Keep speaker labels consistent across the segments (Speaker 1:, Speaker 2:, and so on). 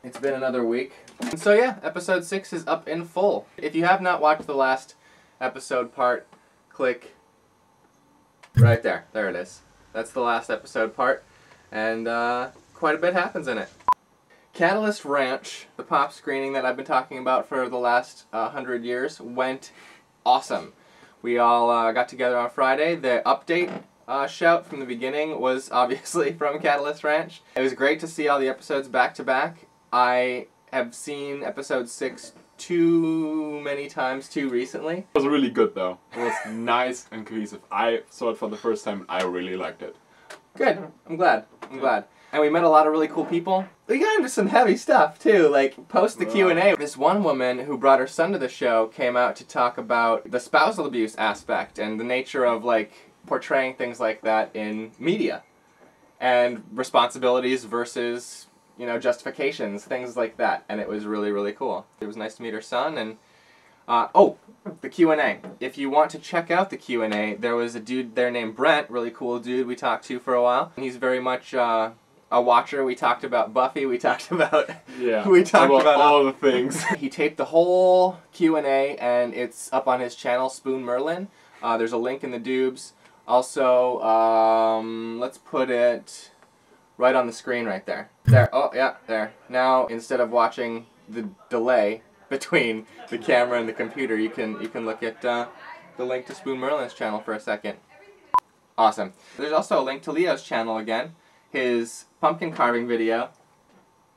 Speaker 1: It's been another week. And so yeah, episode 6 is up in full. If you have not watched the last episode part, click right there. There it is. That's the last episode part. And quite a bit happens in it. Catalyst Ranch, the pop screening that I've been talking about for the last 100 years, went awesome. We all got together on Friday. The update shout from the beginning was obviously from Catalyst Ranch. It was great to see all the episodes back to back. I have seen episode 6 too many times too recently.
Speaker 2: It was really good though. It was nice and cohesive. I saw it for the first time and I really liked it.
Speaker 1: Good. I'm glad. And we met a lot of really cool people. We got into some heavy stuff too, like post the Q&A. This one woman who brought her son to the show came out to talk about the spousal abuse aspect and the nature of like portraying things like that in media. And responsibilities versus, you know, justifications, things like that. And it was really, really cool. It was nice to meet her son. And the Q&A. If you want to check out the Q&A, there was a dude there named Brent, really cool dude we talked to for a while. He's very much a watcher. We talked about Buffy. We talked about
Speaker 2: about all the things.
Speaker 1: He taped the whole Q&A, and it's up on his channel, Spoon Merlin. There's a link in the doobs. Also, let's put it right on the screen right there. There. Oh yeah, there. Now instead of watching the delay between the camera and the computer, you can look at the link to Spoon Merlin's channel for a second. Awesome. There's also a link to Leo's channel again. His pumpkin carving video,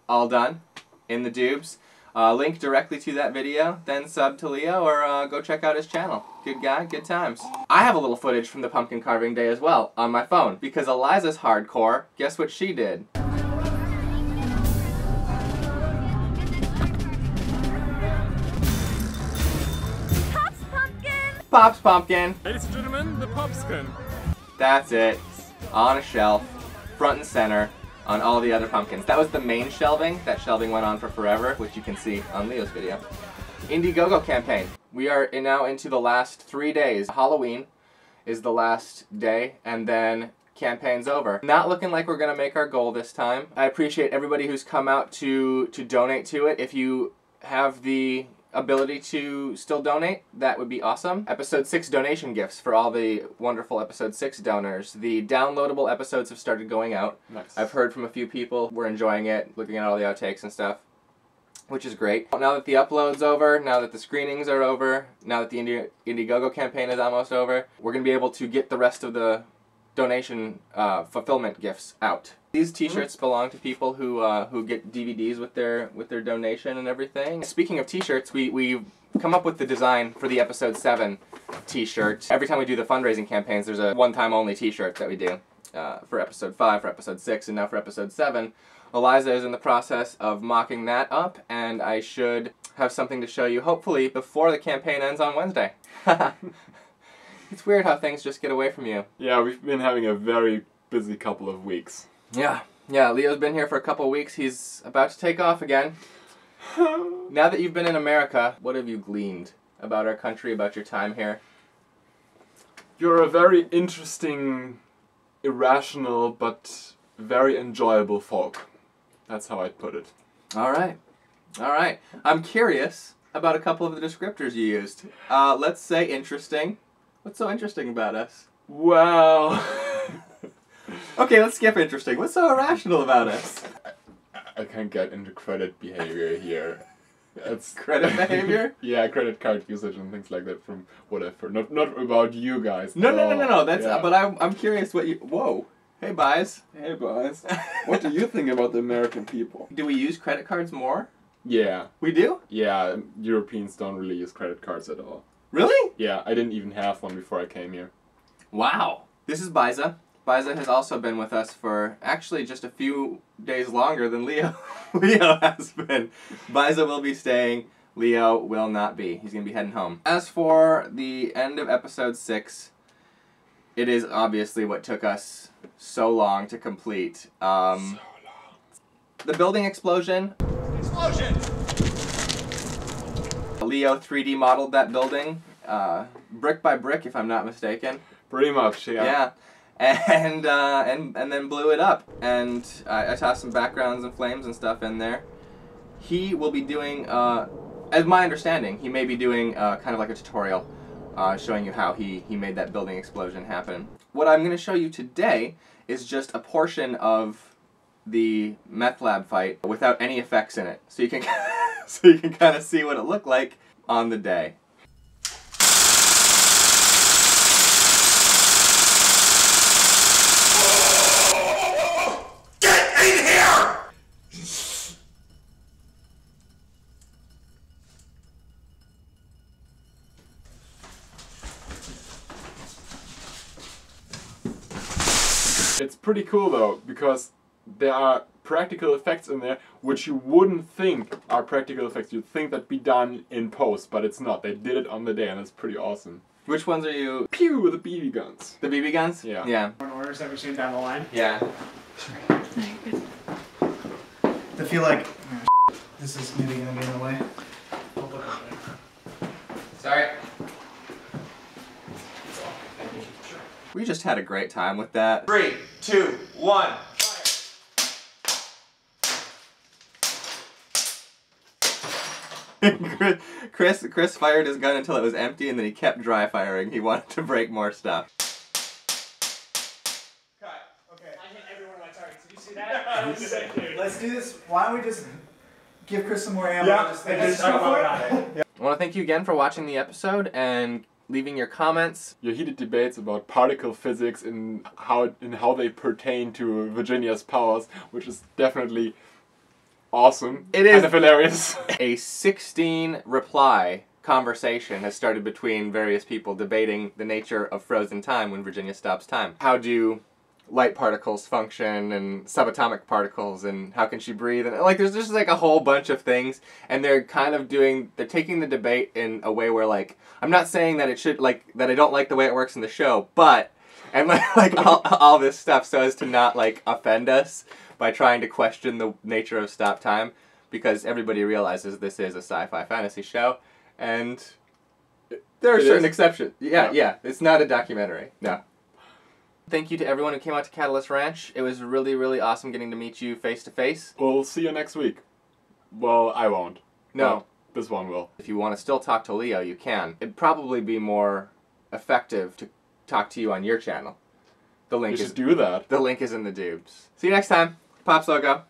Speaker 1: all done, in the doobs. Link directly to that video, then sub to Leo or go check out his channel. Good guy, good times. I have a little footage from the pumpkin carving day as well on my phone because Eliza's hardcore. Guess what she did?
Speaker 3: Pops pumpkin!
Speaker 1: Pops pumpkin!
Speaker 2: Ladies and gentlemen, the Popskin.
Speaker 1: That's it. On a shelf, front and center, on all the other pumpkins. That was the main shelving. That shelving went on for forever, which you can see on Leo's video. Indiegogo campaign. We are now into the last 3 days. Halloween is the last day, and then campaign's over. Not looking like we're gonna make our goal this time. I appreciate everybody who's come out to donate to it. If you have the ability to still donate, that would be awesome. Episode 6 donation gifts for all the wonderful Episode 6 donors. The downloadable episodes have started going out.
Speaker 2: Nice.
Speaker 1: I've heard from a few people. We're enjoying it, looking at all the outtakes and stuff, which is great. Now that the upload's over, now that the screenings are over, now that the Indiegogo campaign is almost over, we're going to be able to get the rest of the donation fulfillment gifts out. These t-shirts belong to people who get DVDs with their donation and everything. Speaking of t-shirts, we've come up with the design for the Episode 7 t-shirt. Every time we do the fundraising campaigns, there's a one-time only t-shirt that we do for Episode 5, for Episode 6, and now for Episode 7. Eliza is in the process of mocking that up, and I should have something to show you, hopefully, before the campaign ends on Wednesday. It's weird how things just get away from you.
Speaker 2: Yeah, we've been having a very busy couple of weeks.
Speaker 1: Yeah, Leo's been here for a couple of weeks. He's about to take off again. Now that you've been in America, what have you gleaned about our country, about your time here?
Speaker 2: You're a very interesting, irrational, but very enjoyable folk. That's how I'd put it.
Speaker 1: All right. I'm curious about a couple of the descriptors you used. Let's say interesting. What's so interesting about us?
Speaker 2: Well...
Speaker 1: Okay, let's skip interesting. What's so irrational about us?
Speaker 2: I can't get into credit behavior here. It's
Speaker 1: credit behavior?
Speaker 2: Yeah, credit card usage and things like that from what I've heard. Not about you guys.
Speaker 1: No. That's but I'm curious what you. Whoa. Hey, Bies.
Speaker 4: Hey, Bies. What do you think about the American people?
Speaker 1: Do we use credit cards more?
Speaker 2: Yeah.
Speaker 1: We do?
Speaker 2: Yeah, Europeans don't really use credit cards at all.
Speaker 1: Really?
Speaker 2: Yeah, I didn't even have one before I came here.
Speaker 1: Wow. This is Biza. Biza has also been with us for actually just a few days longer than Leo has been. Biza will be staying. Leo will not be. He's going to be heading home. As for the end of Episode 6, it is obviously what took us so long to complete. So long. The building explosion. Leo 3D modeled that building, brick by brick, if I'm not mistaken.
Speaker 2: Pretty much, yeah.
Speaker 1: Yeah. And then blew it up. And I tossed some backgrounds and flames and stuff in there. he will be doing, as my understanding, he may be doing kind of like a tutorial showing you how he made that building explosion happen. What I'm going to show you today is just a portion of the meth lab fight without any effects in it, so you can kind of see what it looked like on the day.
Speaker 5: Get in here!
Speaker 2: It's pretty cool though, because there are practical effects in there which you wouldn't think are practical effects. You'd think that'd be done in post, but it's not. They did it on the day and it's pretty awesome.
Speaker 1: Which ones are you?
Speaker 2: Pew with the BB guns.
Speaker 1: The BB guns?
Speaker 2: Yeah.
Speaker 1: Yeah.
Speaker 6: Orders that we've seen down the line.
Speaker 1: Yeah.
Speaker 6: I feel like this is maybe going to be in the way.
Speaker 1: Sorry. We just had a great time with that.
Speaker 5: 3, 2, 1.
Speaker 1: Chris fired his gun until it was empty, and then he kept dry firing. He wanted to break more stuff.
Speaker 6: Okay. I hit every one of my targets. Did you see that? Let's do this. Why don't we just give Chris some more ammo?
Speaker 2: Yeah,
Speaker 6: Just go for it.
Speaker 1: I want to thank you again for watching the episode and leaving your comments.
Speaker 2: Your heated debates about particle physics and how they pertain to Virginia's powers, which is definitely awesome.
Speaker 1: It is.
Speaker 2: Kind of hilarious.
Speaker 1: A 16 reply conversation has started between various people debating the nature of frozen time when Virginia stops time. How do light particles function, and subatomic particles, and how can she breathe, and like there's just like a whole bunch of things, and they're kind of they're taking the debate in a way where, like, I'm not saying that it should, like, that I don't like the way it works in the show, but, and like all this stuff so as to not like offend us by trying to question the nature of stop time, because everybody realizes this is a sci-fi fantasy show, and there are certain exceptions. Yeah, it's not a documentary. No. Thank you to everyone who came out to Catalyst Ranch. It was really, really awesome getting to meet you face to face.
Speaker 2: We'll see you next week. Well, I won't.
Speaker 1: No.
Speaker 2: But this one will.
Speaker 1: If you want to still talk to Leo, you can. It'd probably be more effective to talk to you on your channel. The link
Speaker 2: You should do that.
Speaker 1: The link is in the dubes. See you next time. PoPS logo.